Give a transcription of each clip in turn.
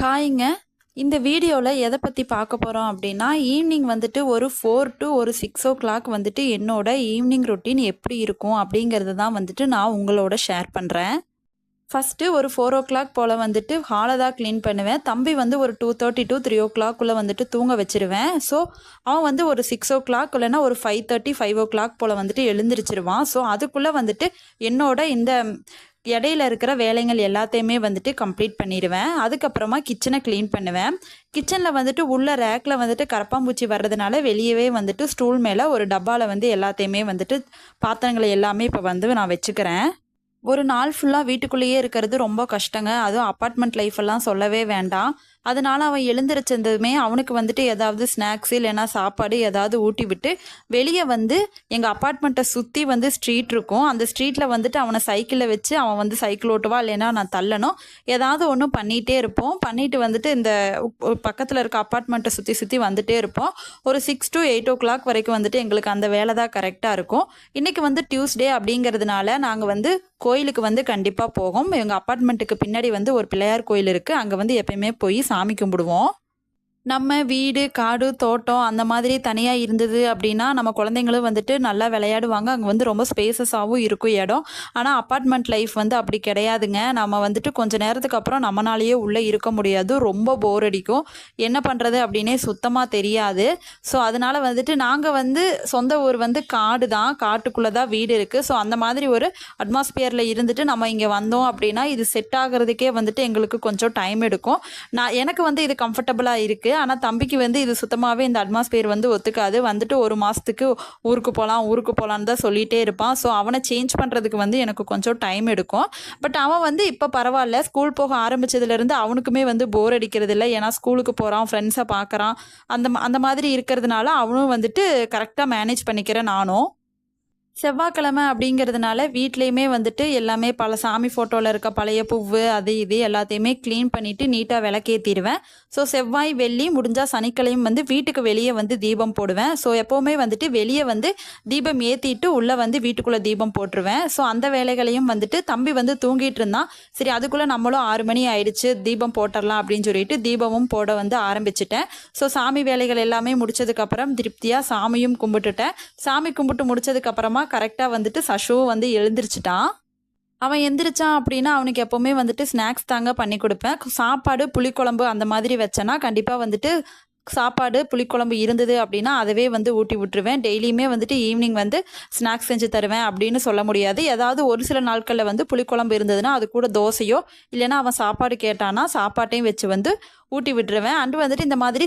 ஹாய்ங்க. இந்த வீடியோவில் எதை பற்றி பார்க்க போகிறோம் அப்படின்னா, ஈவினிங் வந்துட்டு ஒரு 4 to ஒரு 6 வந்துட்டு என்னோட ஈவினிங் ரொட்டீன் எப்படி இருக்கும் அப்படிங்கிறது தான் வந்துட்டு நான் உங்களோட ஷேர் பண்ணுறேன். ஃபஸ்ட்டு ஒரு 4 போல் வந்துட்டு ஹாலை தான் க்ளீன் பண்ணுவேன். தம்பி வந்து ஒரு 2:30 to 3 வந்துட்டு தூங்க வச்சிருவேன். ஸோ அவன் வந்து ஒரு 6 இல்லைன்னா ஒரு 5:30 5 போல் வந்துட்டு எழுந்திரிச்சிருவான். ஸோ அதுக்குள்ளே வந்துட்டு என்னோட இந்த இடையில இருக்கிற வேலைகள் எல்லாத்தையுமே வந்துட்டு கம்ப்ளீட் பண்ணிடுவேன். அதுக்கப்புறமா கிச்சனை க்ளீன் பண்ணுவேன். கிச்சனில் வந்துட்டு உள்ள ரேக்கில் வந்துட்டு கரப்பாம்பூச்சி வர்றதுனால வெளியவே வந்துட்டு ஸ்டூல் மேலே ஒரு டப்பாவில் வந்து எல்லாத்தையுமே வந்துட்டு பாத்திரங்களை எல்லாமே இப்போ வந்து நான் வச்சுக்கிறேன். ஒரு நாள் ஃபுல்லாக வீட்டுக்குள்ளேயே இருக்கிறது ரொம்ப கஷ்டங்க. அதுவும் அப்பார்ட்மெண்ட் லைஃப் எல்லாம் சொல்லவே வேண்டாம். அதனால அவன் எழுந்திரிச்சதுமே அவனுக்கு வந்துட்டு ஏதாவது ஸ்நாக்ஸ் இல்லைன்னா சாப்பாடு ஏதாவது ஊட்டி விட்டு வெளியே வந்து எங்கள் அப்பார்ட்மெண்ட்டை சுற்றி வந்து ஸ்ட்ரீட் இருக்கும். அந்த ஸ்ட்ரீட்டில் வந்துட்டு அவனை சைக்கிளில் வச்சு அவன் வந்து சைக்கிள் ஓட்டுவா இல்லைன்னா நான் தள்ளணும். ஏதாவது ஒன்று பண்ணிகிட்டே இருப்போம். பண்ணிட்டு வந்துட்டு இந்த பக்கத்தில் இருக்க அப்பார்ட்மெண்ட்டை சுற்றி சுற்றி வந்துட்டே இருப்போம். ஒரு 6 to 8 வரைக்கும் வந்துட்டு எங்களுக்கு அந்த வேலை தான் கரெக்டாக இருக்கும். இன்றைக்கி வந்து டியூஸ்டே அப்படிங்கிறதுனால நாங்கள் வந்து கோயிலுக்கு வந்து கண்டிப்பாக போகும். எங்கள் அப்பார்ட்மெண்ட்டுக்கு பின்னாடி வந்து ஒரு பிள்ளையார் கோயில் இருக்குது. அங்கே வந்து எப்பயுமே போய் சாமி கும்பிடுவோம். நம்ம வீடு காடு தோட்டம் அந்த மாதிரி தனியாக இருந்தது அப்படின்னா நம்ம குழந்தைங்களும் வந்துட்டு நல்லா விளையாடுவாங்க. அங்கே வந்து ரொம்ப ஸ்பேசஸாகவும் இருக்கும் இடம். ஆனால் அப்பார்ட்மெண்ட் லைஃப் வந்து அப்படி கிடையாதுங்க. நம்ம வந்துட்டு கொஞ்சம் நேரத்துக்கு அப்புறம் நம்மளாலேயே உள்ளே இருக்க முடியாது. ரொம்ப போர் அடிக்கும். என்ன பண்ணுறது அப்படின்னே சுத்தமாக தெரியாது. ஸோ அதனால் வந்துட்டு நாங்கள் வந்து சொந்த ஊர் வந்து காடு தான், காட்டுக்குள்ளே தான் வீடு இருக்குது. ஸோ அந்த மாதிரி ஒரு அட்மாஸ்பியரில் இருந்துட்டு நம்ம இங்கே வந்தோம் அப்படின்னா இது செட் ஆகிறதுக்கே வந்துட்டு எங்களுக்கு கொஞ்சம் டைம் எடுக்கும். எனக்கு வந்து இது கம்ஃபர்டபுளாக இருக்குது. ஆனால் தம்பிக்கு வந்து இது சுத்தமாகவே இந்த அட்மாஸ்பியர் வந்து ஒத்துக்காது. வந்துட்டு ஒரு மாதத்துக்கு ஊருக்கு போகலான்னு தான் சொல்லிகிட்டே இருப்பான். ஸோ அவனை சேஞ்ச் பண்ணுறதுக்கு வந்து எனக்கு கொஞ்சம் டைம் எடுக்கும். பட் அவன் வந்து இப்போ பரவாயில்ல. ஸ்கூல் போக ஆரம்பித்ததுலேருந்து அவனுக்குமே வந்து போர் அடிக்கிறது இல்லை. ஏன்னா ஸ்கூலுக்கு போகிறான், ஃப்ரெண்ட்ஸை பார்க்குறான். அந்த மாதிரி இருக்கிறதுனால அவனும் வந்துட்டு கரெக்டாக மேனேஜ் பண்ணிக்கிறேன் நானும். செவ்வாய்க்கிழமை அப்படிங்கிறதுனால வீட்லேயுமே வந்துட்டு எல்லாமே பல சாமி ஃபோட்டோவில் இருக்க பழைய பூவு அது இது எல்லாத்தையுமே க்ளீன் பண்ணிவிட்டு நீட்டாக விளக்கேற்றிடுவேன். ஸோ செவ்வாய் வெள்ளி முடிஞ்சால் சனிக்கிழமையும் வந்து வீட்டுக்கு வெளியே வந்து தீபம் போடுவேன். ஸோ எப்போவுமே வந்துட்டு வெளியே வந்து தீபம் ஏற்றிட்டு உள்ளே வந்து வீட்டுக்குள்ளே தீபம் போட்டுருவேன். ஸோ அந்த வேலைகளையும் வந்துட்டு தம்பி வந்து தூங்கிட்டு இருந்தான். சரி அதுக்குள்ளே நம்மளும் 6 மணி ஆயிடுச்சு தீபம் போட்டுடலாம் அப்படின்னு சொல்லிட்டு தீபமும் போட வந்து ஆரம்பிச்சிட்டேன். ஸோ சாமி வேலைகள் எல்லாமே முடிச்சதுக்கப்புறம் திருப்தியாக சாமியும் கும்பிட்டுட்டேன். சாமி கும்பிட்டு முடிச்சதுக்கப்புறமா கரெக்டாக வந்துட்டு சஷுவும் வந்து எழுந்திரிச்சிட்டான். அவன் எந்திரிச்சான் அப்படின்னா அவனுக்கு எப்போவுமே வந்துட்டு ஸ்நாக்ஸ் தாங்க பண்ணி கொடுப்பேன். சாப்பாடு புளிக்குழம்பு அந்த மாதிரி வச்சேன்னா கண்டிப்பாக வந்துட்டு சாப்பாடு புளிக்குழம்பு இருந்தது அப்படின்னா அதவே வந்து ஊட்டி விட்டுருவேன். டெய்லியுமே வந்துட்டு ஈவினிங் வந்து ஸ்நாக்ஸ் செஞ்சு தருவேன் அப்படின்னு சொல்ல முடியாது. ஏதாவது ஒரு சில நாட்களில் வந்து புளிக்குழம்பு இருந்ததுன்னா அது கூட தோசையோ இல்லைன்னா அவன் சாப்பாடு கேட்டானா சாப்பாட்டையும் வச்சு வந்து ஊட்டி விட்டுருவேன். அண்டு வந்துட்டு இந்த மாதிரி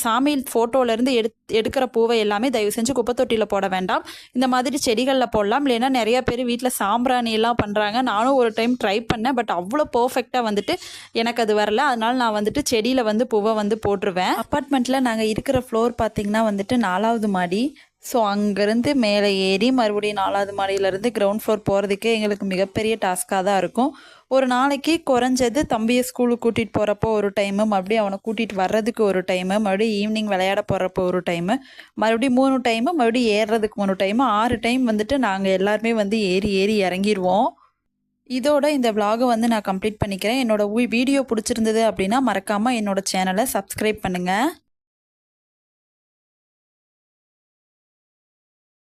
சாமி ஃபோட்டோலேருந்து எடுக்கிற பூவை எல்லாமே தயவு செஞ்சு குப்பை தொட்டியில் போட வேண்டாம். இந்த மாதிரி செடிகளில் போடலாம். இல்லைன்னா நிறைய பேர் வீட்டில் சாம்பிராணி எல்லாம் பண்ணுறாங்க. நானும் ஒரு டைம் ட்ரை பண்ணேன். பட் அவ்வளோ பர்ஃபெக்டாக வந்துட்டு எனக்கு அது வரல. அதனால் நான் வந்துட்டு செடியில் வந்து பூவை வந்து போட்டுருவேன். அப்பார்ட்மெண்ட்டில் நாங்கள் இருக்கிற ஃப்ளோர் பார்த்திங்கன்னா வந்துட்டு 4வது மாடி. ஸோ அங்கேருந்து மேலே ஏறி மறுபடியும் 4வது மாடியிலேருந்து கிரவுண்ட் ஃப்ளோர் போகிறதுக்கே எங்களுக்கு மிகப்பெரிய டாஸ்க்காக தான் இருக்கும். ஒரு நாளைக்கு குறைஞ்சது தம்பியை ஸ்கூலுக்கு கூட்டிகிட்டு போகிறப்போ ஒரு டைமு, மறுபடியும் அவனை கூட்டிகிட்டு வர்றதுக்கு ஒரு டைமு, மறுபடியும் ஈவினிங் விளையாட போகிறப்போ ஒரு டைமு, மறுபடியும் 3 டைமு, மறுபடியும் ஏறுறதுக்கு 3 டைமு, 6 டைம் வந்துட்டு நாங்கள் எல்லாருமே வந்து ஏறி இறங்கிடுவோம். இதோட இந்த விலாகை வந்து நான் கம்ப்ளீட் பண்ணிக்கிறேன். என்னோடய வீடியோ பிடிச்சிருந்தது அப்படின்னா மறக்காமல் என்னோடய சேனலை சப்ஸ்கிரைப் பண்ணுங்கள்.